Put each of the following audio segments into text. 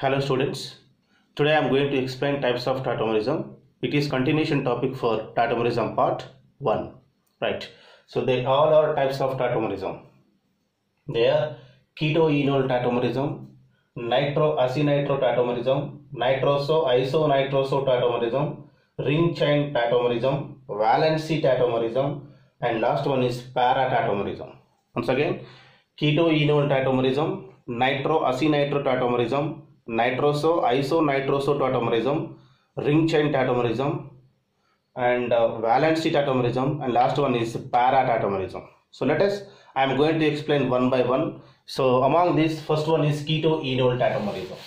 Hello students, today I am going to explain types of tautomerism. It is continuation topic for tautomerism part 1. Right. So they all are types of tautomerism. They are keto-enol tautomerism, nitro-acynitro tautomerism, nitroso-isonitroso tautomerism, ring chain tautomerism, valency tautomerism, and last one is para-tautomerism. Once again, keto-enol tautomerism, nitro-acynitro tautomerism, nitroso-isonitroso tautomerism, ring chain tautomerism, and valency tautomerism, and last one is para-tautomerism. So I am going to explain one by one. So among these, first one is keto-enol tautomerism.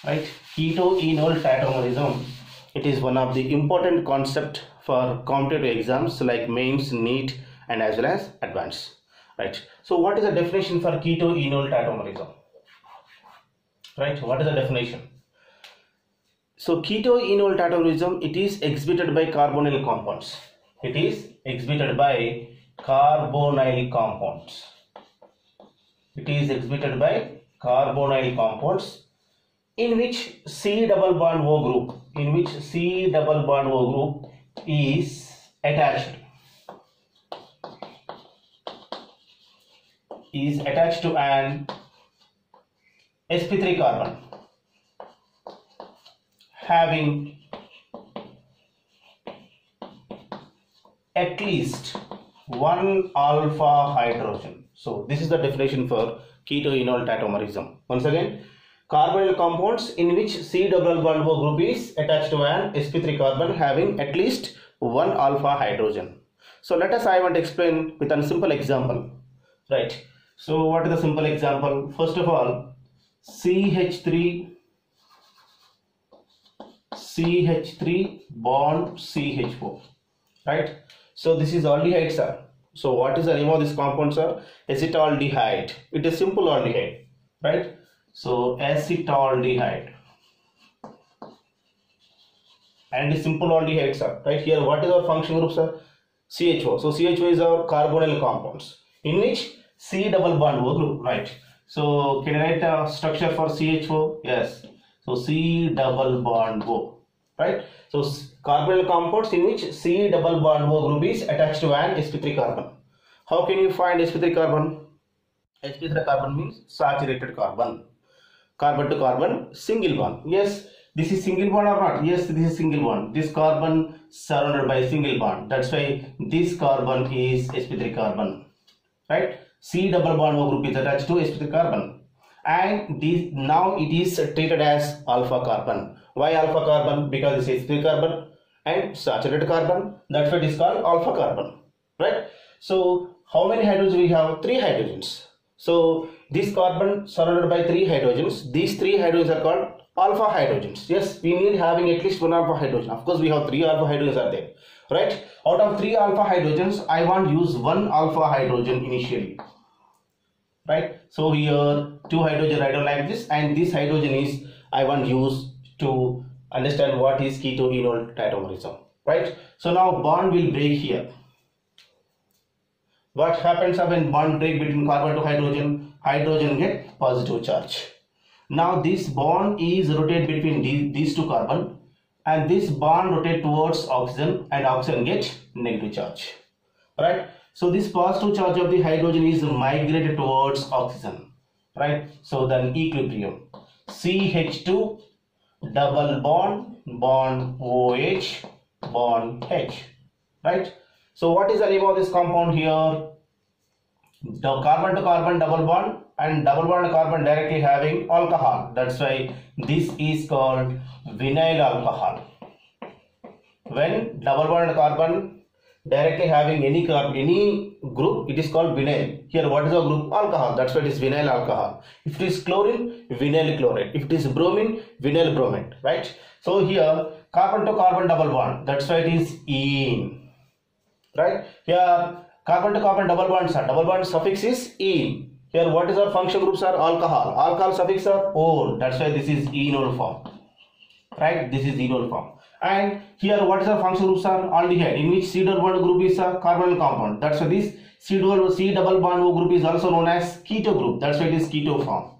Right? Keto-enol tautomerism. It is one of the important concept for competitive exams like mains, NEET, and as well as advanced. Right? So what is the definition for keto-enol tautomerism? Right? What is the definition? So keto-enol tautomerism, it is exhibited by carbonyl compounds. It is exhibited by carbonyl compounds. It is exhibited by carbonyl compounds in which C double bond O group, is attached to an sp3 carbon having at least one alpha hydrogen. So this is the definition for keto-enol tautomerism. Once again, carbonyl compounds in which C double bond O group is attached to an sp3 carbon having at least one alpha hydrogen. So I want to explain with a simple example. Right. So what is the simple example? First of all, CH3 bond CH4. Right. So this is aldehyde, sir. So what is the name of this compound, sir? Acetaldehyde. It is simple aldehyde. Right. So acetaldehyde. And the simple aldehyde, sir. Right here, what is our function group, sir? CHO. So CHO is our carbonyl compounds in which C double bond O group. Right. So can I write a structure for CHO? Yes. So C double bond O. Right. So carbonyl compounds in which C double bond O group is attached to an sp3 carbon. How can you find sp3 carbon? sp3 carbon means saturated carbon. Carbon to carbon single bond. Yes, this is single bond or not? Yes, this is single bond. This carbon surrounded by single bond. That's why this carbon is sp3 carbon. Right? C double bond O group is attached to sp3 carbon. And this now it is treated as alpha carbon. Why alpha carbon? Because it is sp3 carbon and saturated carbon. That's why it is called alpha carbon. Right? So how many hydrogens we have? 3 hydrogens. So this carbon surrounded by 3 hydrogens. These 3 hydrogens are called alpha hydrogens. Yes, we need having at least 1 alpha hydrogen. Of course, we have 3 alpha hydrogens are there. Right? Out of 3 alpha hydrogens, I want to use 1 alpha hydrogen initially. Right? So here 2 hydrogen written like this, and this hydrogen is I want to use to understand what is keto-enol tautomerism. Right? So now bond will break here. What happens when bond break between carbon to hydrogen? Hydrogen get positive charge. Now this bond is rotate between these 2 carbon, and this bond rotate towards oxygen, and oxygen get negative charge. Right? So this positive charge of the hydrogen is migrated towards oxygen. Right? So then equilibrium. CH2 double bond OH bond H. Right? So what is the name of this compound here? The carbon to carbon double bond, and double bond to carbon directly having alcohol. That's why this is called vinyl alcohol. When double bond to carbon directly having any group, it is called vinyl. Here what is the group? Alcohol. That's why it is vinyl alcohol. If it is chlorine, vinyl chloride. If it is bromine, vinyl bromide. Right? So here carbon to carbon double bond. That's why it is ene. Right? Here carbon to carbon double bond, sir. Double bond suffix is ene. Here what is our function groups are? Alcohol. Alcohol suffix are ol. That's why this is enol form. Right? This is enol form. And here what is our function groups are? Aldehyde, in which C double bond group is a carbonyl compound. That's why this C double bond O group is also known as keto group. That's why it is keto form.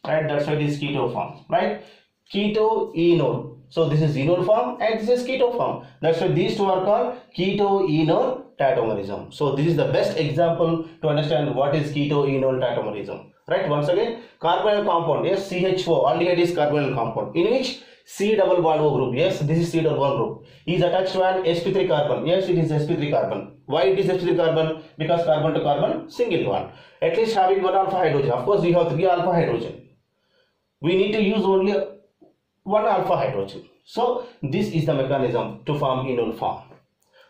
right? That's why it is keto form, right? Keto enol. So this is enol form and this is keto form. That's why these two are called keto enol tautomerism. So this is the best example to understand what is keto enol tautomerism, right? Once again, carbonyl compound, yes, CH4, aldehyde is carbonyl compound in which C double bond O group, yes, this is C double bond group, is attached to an sp3 carbon. Yes, it is sp3 carbon. Why it is sp3 carbon? Because carbon to carbon single bond. At least having one alpha hydrogen. Of course, we have 3 alpha hydrogen. We need to use only one alpha hydrogen. So this is the mechanism to form enol form,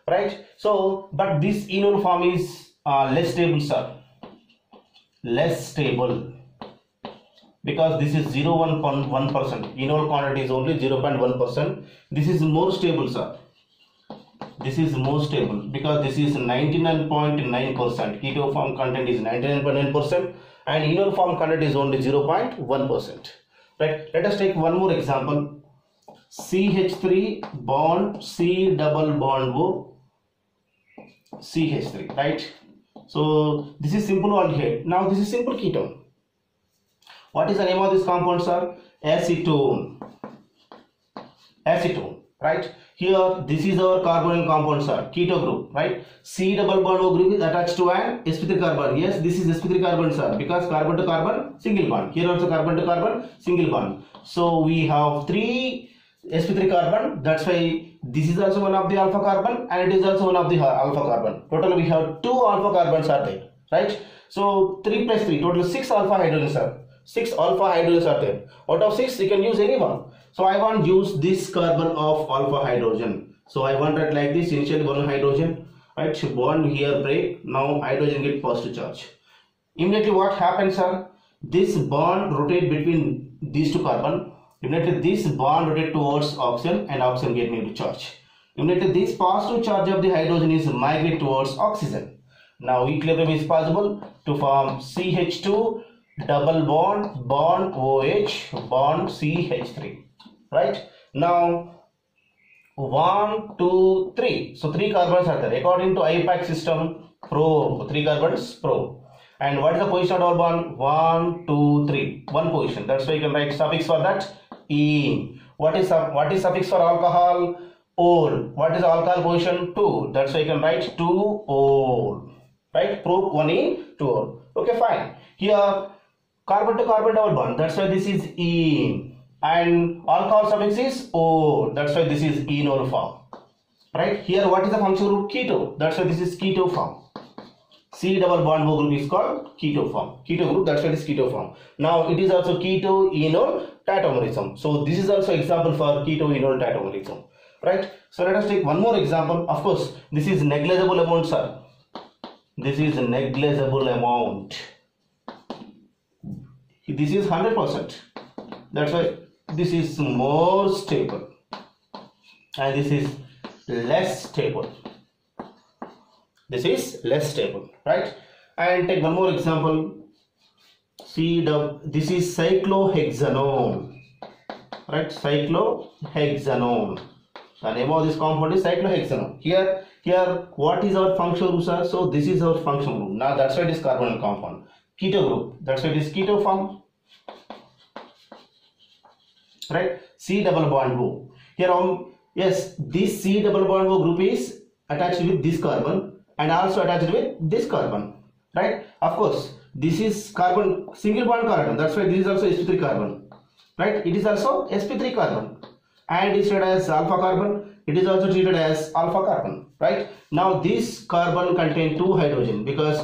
right? So, but this enol form is less stable, sir. Less stable. Because this is 0.1%. Enol quantity is only 0.1%. This is more stable, sir. This is more stable because this is 99.9%. Keto form content is 99.9% and enol form content is only 0.1%. Right? Let us take one more example. CH3 bond C double bond O CH3. Right? So this is simple aldehyde. Now this is simple ketone. What is the name of this compound, sir? Acetone. Acetone, right? Here, this is our carbonyl compound, sir. Keto group, right? C double bond O group is attached to an sp3 carbon. Yes, this is sp3 carbon, sir. Because carbon to carbon, single bond. Here also carbon to carbon, single bond. So we have 3 sp3 carbon. That's why this is also one of the alpha carbon and it is also one of the alpha carbon. Total we have 2 alpha carbons are there, right? So 3 plus 3, total 6 alpha hydrogens, sir. 6 alpha hydrogens are there. Out of 6, you can use any one. So I want to use this carbon of alpha hydrogen. So I want that like this. Initially 1 hydrogen, right? So bond here break. Now hydrogen get positive charge. Immediately what happens, sir? This bond rotate between these 2 carbon. Immediately this bond rotate towards oxygen and oxygen get negative charge. Immediately this positive charge of the hydrogen is migrate towards oxygen. Now equilibrium is possible to form CH2 double bond OH bond CH3, right? Now 1 2 3, so 3 carbons are there according to IUPAC system. Probe 3 carbons, probe. And what is the position of double bond? 1 2 3, 1 position. That's why you can write suffix for that ene. What is suffix for alcohol? Ol. What is the alcohol position? 2. That's why you can write 2 ol, right? Probe 1 ene 2 ol. Okay, fine. Here carbon to carbon double bond, that's why this is ene, and alcohol suffix is O, that's why this is enol form, right? Here what is the functional group? Keto, that's why this is keto form. C double bond O group is called keto form, keto group, that's why it is keto form. Now it is also keto enol tautomerism. So this is also example for keto enol tautomerism, right? So let us take one more example. Of course this is negligible amount, sir. This is a negligible amount. This is 100%. That's why this is more stable and this is less stable. This is less stable, right? And take one more example. This is cyclohexanone, right? Cyclohexanone. The name of this compound is cyclohexanone. Here what is our functional group, sir? So this is our functional group. Now that's why it is carbonyl compound. Keto group, that's why it is keto form, right? C double bond O. Here yes, this C double bond O group is attached with this carbon and also attached with this carbon, right? Of course this is carbon single bond carbon, that's why this is also sp3 carbon, right? It is also sp3 carbon and is treated as alpha carbon. It is also treated as alpha carbon, right? Now this carbon contain 2 hydrogen because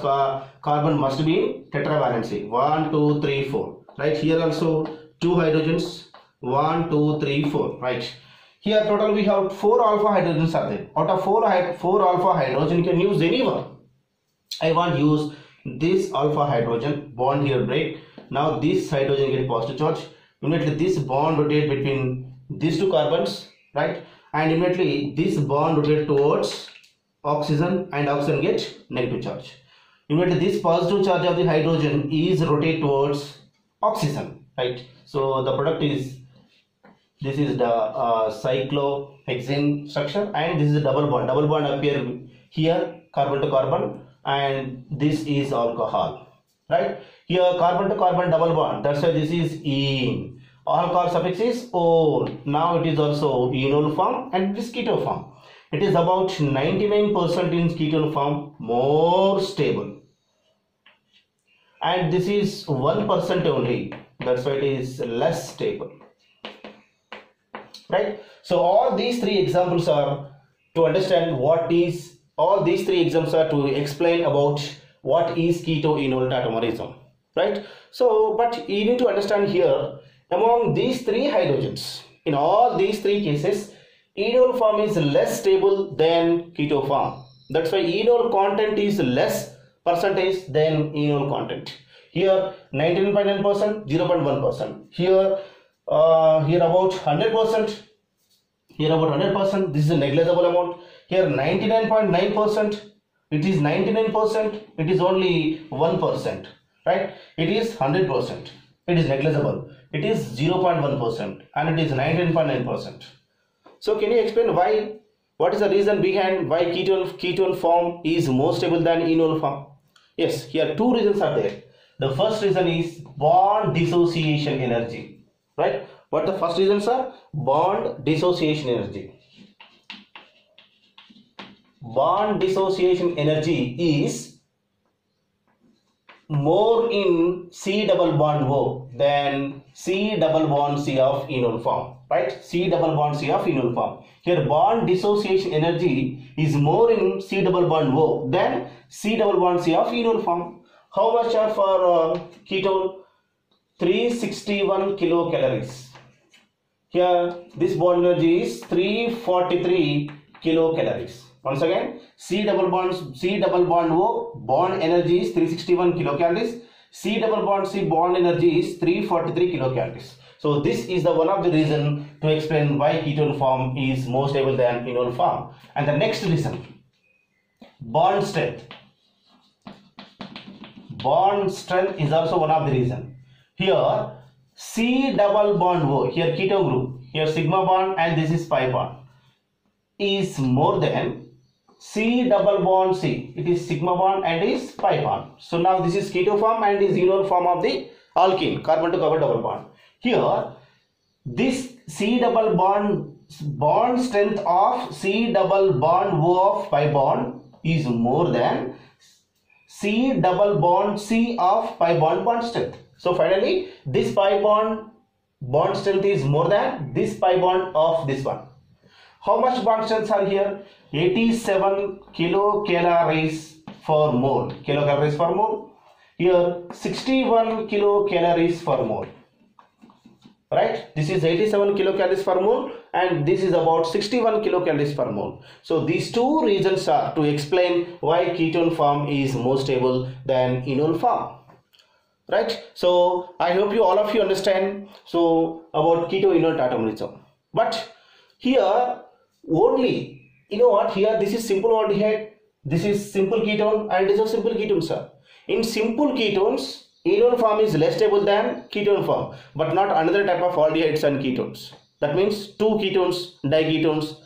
carbon must be in tetravalency 1 2 3 4, right? Here also 2 hydrogens 1 2 3 4, right? Here total we have 4 alpha hydrogens are there. Out of 4 alpha hydrogen you can use any one. I want to use this alpha hydrogen, bond here break. Now this hydrogen get positive charge. Immediately this bond rotate between these 2 carbons, right? And immediately this bond rotate towards oxygen and oxygen get negative charge. Immediately this positive charge of the hydrogen is rotate towards oxygen, right? So the product is, this is the cyclohexane structure and this is a double bond appear here, carbon to carbon, and this is alcohol, right? Here carbon to carbon double bond. That's why this is ene. Alcohol suffix is ol. Now it is also enol form and this keto form. It is about 99% in ketone form, more stable. And this is 1% only. That's why it is less stable. Right? So all these three examples are to understand what is, all these three examples are to explain about what is keto-enol tautomerism. Right? So, but you need to understand here, among these three hydrogens, in all these three cases, enol form is less stable than keto form. That's why enol content is less percentage than enol content. Here 99.9%, 0.1%. Here about 100%. Here about 100%. This is a negligible amount. Here 99.9%. It is 99%. It is only 1%. Right? It is 100%. It is negligible. It is 0.1% and it is 99.9%. So can you explain why? What is the reason behind why ketone form is more stable than enol form? Yes, here two reasons are there. The first reason is bond dissociation energy. Right? What the first reasons are? Bond dissociation energy. Bond dissociation energy is more in C double bond O than C double bond C of enol form. Right? C double bond C of enol form. Here bond dissociation energy is more in C double bond O than C double bond C of enol form. How much are for ketone? 361 kilocalories. Here this bond energy is 343 kilocalories. Once again, C double bond O bond energy is 361 kilocalories. C double bond C bond energy is 343 kilocalories. So this is the one of the reason to explain why ketone form is more stable than enol form. And the next reason, bond strength. Bond strength is also one of the reason. Here C double bond O, here keto group, here sigma bond and this is pi bond, is more than C double bond C. It is sigma bond and is pi bond. So now this is keto form and is enol form of the alkene, carbon to carbon double bond. Here this C double bond strength of C double bond O of pi bond is more than C double bond C of pi bond strength. So finally this pi bond strength is more than this pi bond of this one. How much bond strengths are here? 87 kilocalories per mole. Kilocalories per mole. Here 61 kilocalories per mole. Right? This is 87 kilocalories per mole and this is about 61 kilocalories per mole. So these two reasons are to explain why ketone form is more stable than enol form. Right? So I hope all of you understand so about keto-enol tautomerism. But here only, you know what, here this is simple aldehyde, this is simple ketone and this is simple ketone, sir. In simple ketones, enol form is less stable than ketone form, but not another type of aldehydes and ketones. That means two ketones, diketones,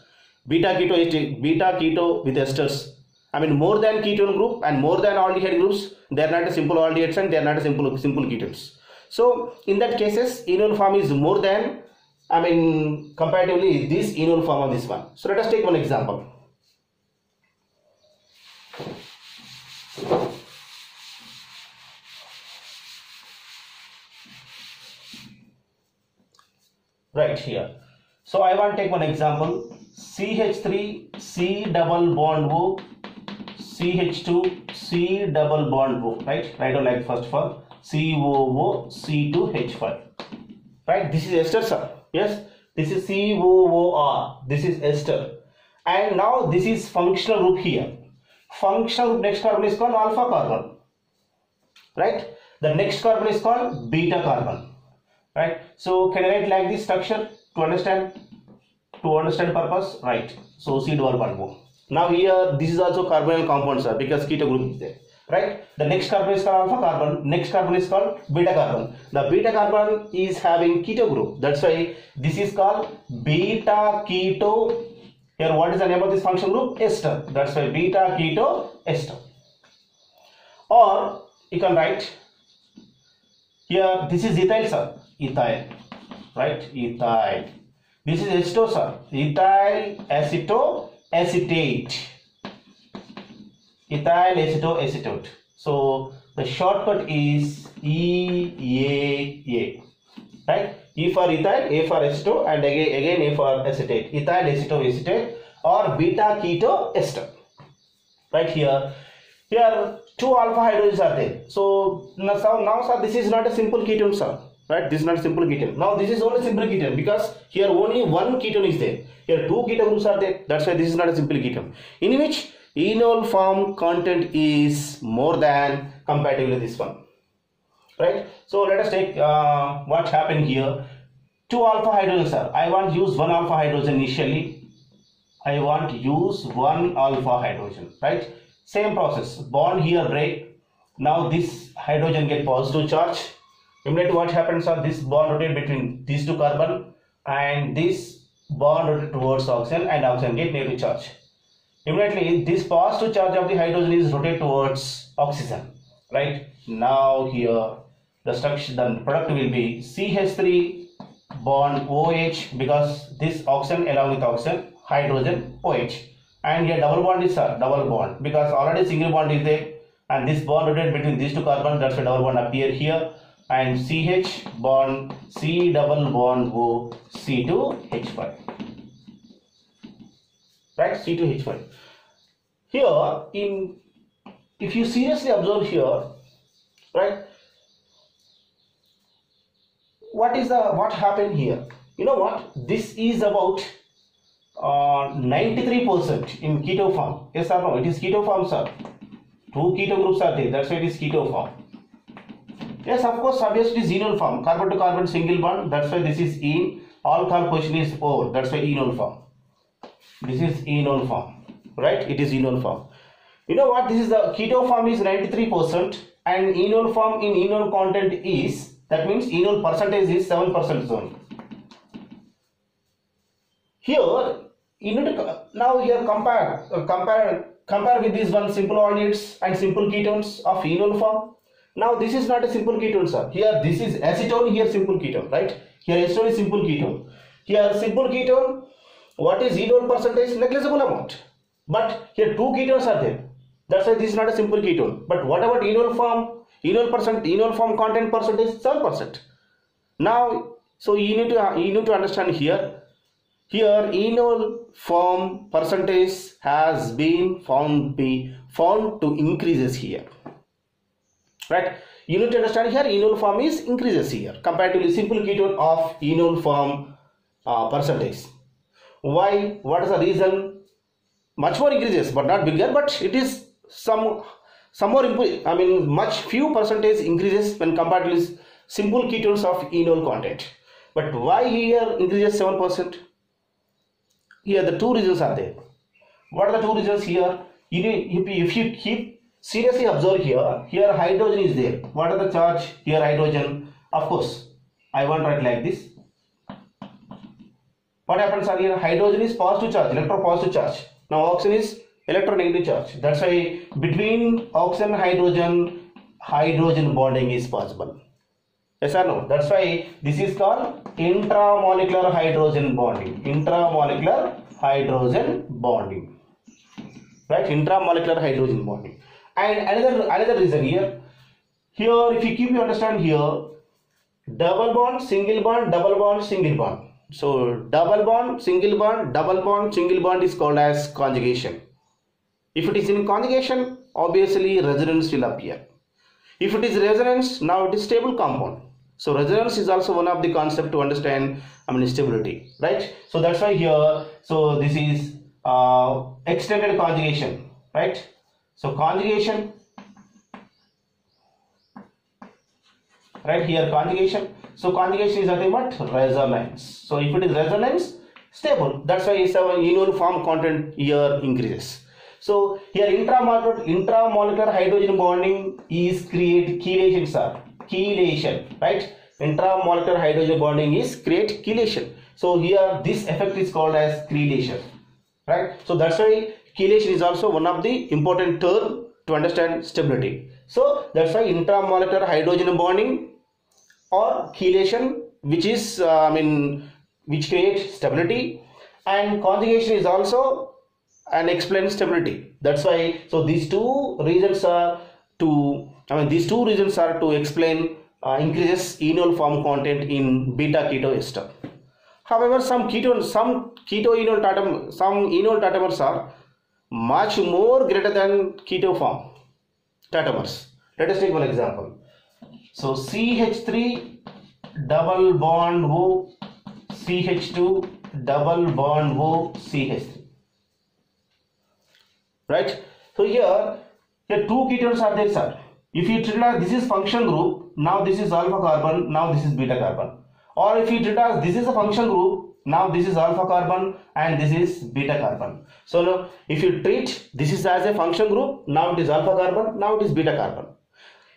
beta keto with esters. I mean more than ketone group and more than aldehyde groups, they are not a simple aldehydes and they are not a simple ketones. So in that cases, enol form is more than, I mean comparatively this enol form of this one. So let us take one example. Right here. So I want to take one example. CH3 C double bond O, CH2 C double bond O. Right? Write down like first of all COO C2H5. Right? This is ester, sir. Yes, this is COOR. This is ester. And now this is functional group here. Functional group next carbon is called alpha carbon. Right? The next carbon is called beta carbon. Right? So can I write like this structure to understand purpose? Right. So C double bond O. Now here this is also carbonyl compound, sir, because keto group is there. Right? The next carbon is called alpha carbon. Next carbon is called beta carbon. The beta carbon is having keto group. That's why this is called beta keto. Here what is the name of this functional group? Ester. That's why beta keto ester. Or you can write Here this is ethyl, sir. Ethyl, right? Ethyl. This is aceto, sir. Ethyl acetoacetate. Ethyl acetoacetate. So the shortcut is EAA, right? E for ethyl, A for aceto, and again A for acetate. Ethyl acetoacetate or beta keto ester. Right here. Here two alpha hydrogens are there. So now sir, this is not a simple ketone, sir. Right? This is not a simple ketone. Now this is only simple ketone because here only one ketone is there. Here two keto groups are there. That's why this is not a simple ketone. In which enol form content is more than compatible with this one. Right? So let us take what happened here. Two alpha hydrogens, sir. I want to use one alpha hydrogen initially. I want to use one alpha hydrogen. Right? Same process. Bond here break. Now this hydrogen get positive charge. Immediately what happens are this bond rotate between these two carbon and this bond rotate towards oxygen and oxygen get negative charge. Immediately this positive charge of the hydrogen is rotate towards oxygen. Right? Now here the structure, the product will be CH3 bond OH because this oxygen along with oxygen hydrogen OH. And here double bond is double bond because already single bond is there and this bond rotate between these two carbons, that's why double bond appear here, and CH bond C double bond O C2H5, right? C2H5. Here if you seriously observe here, right, what happened here? You know what, this is about 93% in keto form. Yes or no? It is keto form, sir. Two keto groups are there. That's why it is keto form. Yes, of course, obviously it is enol form. Carbon to carbon single bond. That's why this is en. Alcohol position is O. That's why enol form. This is enol form. Right? It is enol form. You know what? This is the keto form is 93% and enol form in enol content is, that means enol percentage is 7% only. Here you need to now here compare with these one simple aldehydes and simple ketones of enol form. Now this is not a simple ketone, sir. Here this is acetone, here simple ketone, right? Here acetone is simple ketone. Here simple ketone, what is enol percentage? Negligible amount. But here two ketones are there. That's why this is not a simple ketone. But what about enol form? Enol form content percentage 7%. Now, so you need to understand here. Here enol form percentage has been found to increases here, right? You need to understand here enol form is increases here comparatively simple ketone of enol form percentage. Why? What is the reason? Much more increases but not bigger, but it is some more much few percentage increases when compared to simple ketones of enol content. But why here increases 7%? Here the two reasons are there. What are the two reasons here? If you keep seriously observe here hydrogen is there. What are the charge? Here hydrogen, of course I want to write like this. What happens here? Hydrogen is positive charge, electropositive charge. Now oxygen is electronegative charge. That's why between oxygen and hydrogen bonding is possible. Yes or no? That's why this is called intramolecular hydrogen bonding. Intramolecular hydrogen bonding. Right? Intramolecular hydrogen bonding. And another reason here if you understand here, double bond, single bond, double bond, single bond. So double bond, single bond, double bond, single bond is called as conjugation. If it is in conjugation, obviously resonance will appear. If it is resonance, now it is stable compound. So resonance is also one of the concept to understand stability, right? So that's why here, so this is extended conjugation, right? So conjugation, right here conjugation. So conjugation is nothing but resonance. So if it is resonance, stable. That's why enol form content here increases. So here intramolecular hydrogen bonding is create chelation, sir. Chelation, right? Intramolecular hydrogen bonding is create chelation. So here this effect is called as chelation, right? So that's why chelation is also one of the important term to understand stability. So that's why intramolecular hydrogen bonding or chelation, which is which creates stability, and conjugation is also an explains stability. That's why, so these two reasons are to explain increases enol form content in beta keto ester. However, some enol tautomers are much more greater than keto form tautomers. Let us take one example. So CH3 double bond O CH2 double bond O CH3. Right? So here two ketones are there, sir. If you treat as this is function group, now this is alpha carbon, now this is beta carbon. Or if you treat as this is a function group, now this is alpha carbon and this is beta carbon. So now if you treat this is as a function group, now it is alpha carbon, now it is beta carbon.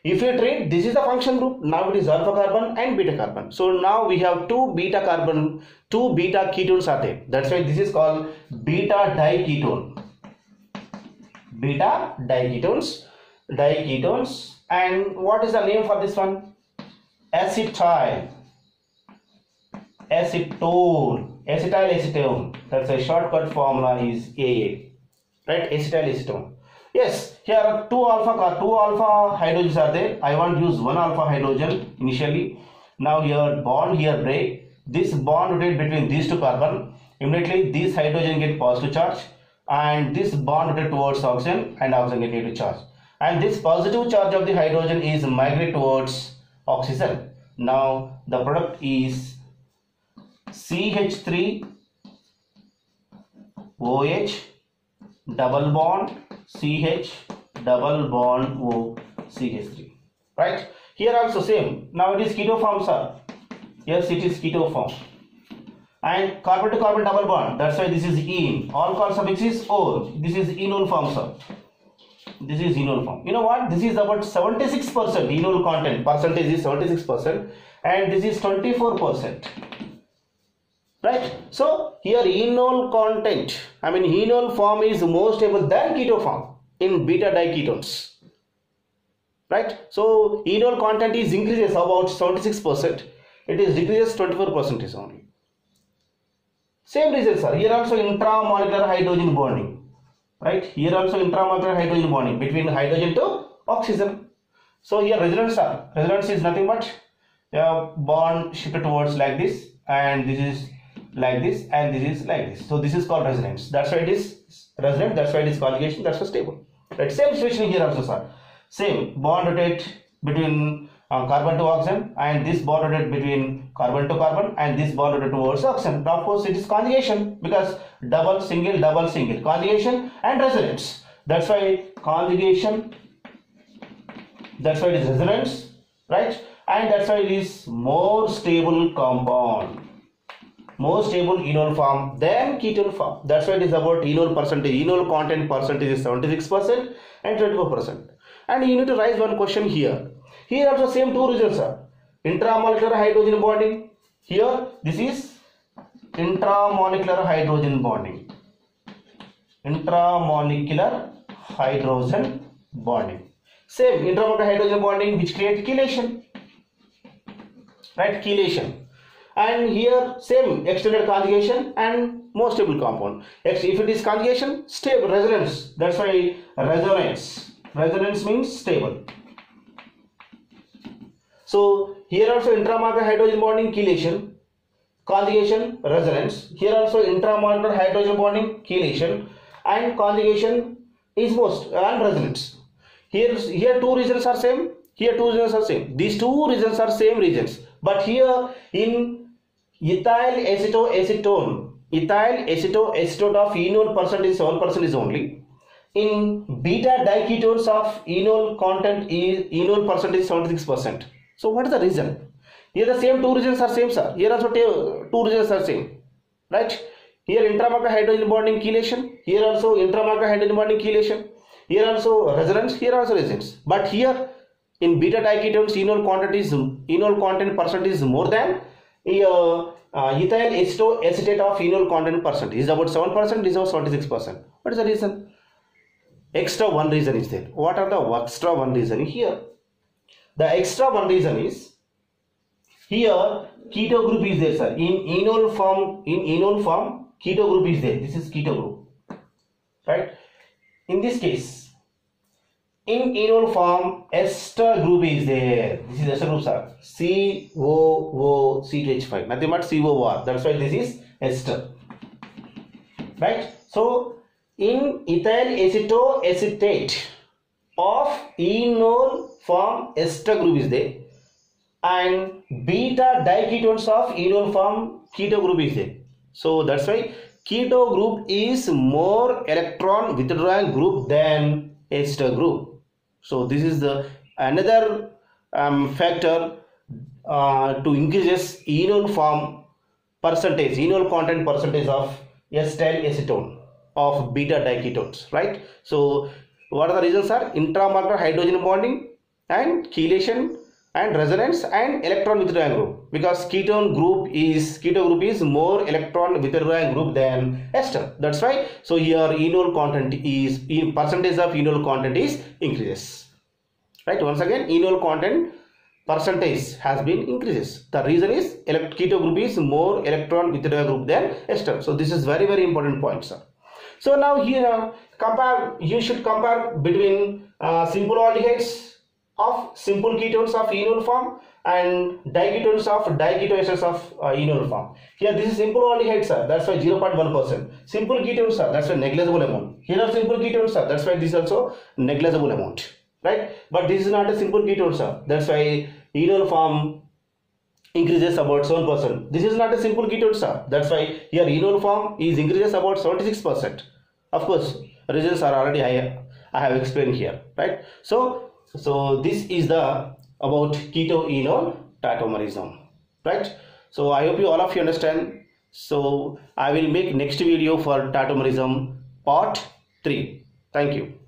If you treat this is a function group, now it is alpha carbon and beta carbon. So now we have two beta ketones are there. That's why this is called beta diketone. Beta diketones. And what is the name for this one? Acetyl acetone. That's a shortcut formula is AA. Right? Acetyl acetone. Yes, here are two alpha hydrogens are there. I want to use one alpha hydrogen initially. Now here bond here break. This bond rotate between these two carbon. Immediately this hydrogen get positive charge, and this bond rotate towards oxygen, and oxygen get negative charge. And this positive charge of the hydrogen is migrate towards oxygen. Now the product is CH3 OH double bond CH double bond O CH3. Right? Here also same. Now it is keto form, sir. Yes, it is keto form. And carbon to carbon double bond. That's why this is ene. All carbon suffix is O. This is enol form, sir. This is enol form. You know what? This is about 76% enol content. Percentage is 76%, and this is 24%. Right? So here enol content, enol form is more stable than keto form in beta diketones. Right? So enol content is increases about 76%. It is decreases 24% only. Same reasons, sir. Here also intramolecular hydrogen bonding. Right? Here also intramolecular hydrogen bonding between hydrogen to oxygen. So here resonance, sir. Resonance is nothing but bond shifted towards like this, and this is like this, and this is like this. So this is called resonance. That's why it is resonant. That's why it is conjugation. That's why stable. Right? Same situation here also, sir. Same bond rotate between carbon to oxygen, and this bond rotate between carbon to carbon, and this bond rotate towards oxygen. Now, of course, it is conjugation because double single conjugation and resonance. That's why conjugation. That's why it is resonance, right? And that's why it is more stable compound. More stable enol form than ketone form. That's why it is about enol percentage. Enol content percentage is 76% and 24%. And you need to raise one question here. Here also same two results are intramolecular hydrogen bonding. Here this is intramolecular hydrogen bonding. Intramolecular hydrogen bonding. Same intramolecular hydrogen bonding which create chelation. Right? Chelation. And here same extended conjugation and more stable compound. If it is conjugation, stable resonance. That's why resonance. Resonance means stable. So here also intramolecular hydrogen bonding chelation, conjugation, resonance. Here also intramolecular hydrogen bonding chelation and conjugation is most and resonance. Here two regions are same. Here two regions are same. These two regions are same regions. But here in ethyl acetone of enol percentage 7% is only. In beta diketones of enol content is enol percentage 76%. So what is the reason? Here the same two regions are same, sir. Here also two regions are same. Right? Here intramolecular hydrogen bonding chelation. Here also intramolecular hydrogen bonding chelation. Here also resonance. Here also resonance. But here in beta diketones enol content percentage is more than ethyl acetate of enol content percent is about 7%, is about 76%. What is the reason? Extra one reason is there. What are the extra one reason here? The extra one reason is Here keto group is there, sir. In enol form keto group is there. This is keto group, right? In this case, in enol form ester group is there. This is ester group, sir. COOC2H5, nothing but COR. That's why this is ester, right? So in ethyl acetoacetate of enol form ester group is there, and beta diketones of enol form keto group is there. So that's why keto group is more electron withdrawing group than ester group. So this is the another factor to increases enol form percentage, enol content percentage of acetyl acetone of beta diketones, right? So what are the reasons, are intramolecular hydrogen bonding and chelation and resonance and electron withdrawing group, because keto group is more electron withdrawing group than ester. That's why, so here enol content is, percentage of enol content is increases, right? Once again, enol content percentage has been increases. The reason is keto group is more electron withdrawing group than ester. So this is very, very important point, sir. So now here you should compare between simple aldehydes of simple ketones of enol form and diketones of diketoesters of enol form. Here this is simple aldehyde, sir. That's why 0.1%. Simple ketones, sir. That's why negligible amount. Here are simple ketones, sir. That's why this is also negligible amount, right? But this is not a simple ketone, sir. That's why enol form increases about 7%. This is not a simple ketone, sir. That's why here enol form is increases about 76%. Of course, reasons are already I have explained here, right? So this is the about keto enol tautomerism, right? So I hope you all of you understand. So I will make next video for tautomerism part 3. Thank you.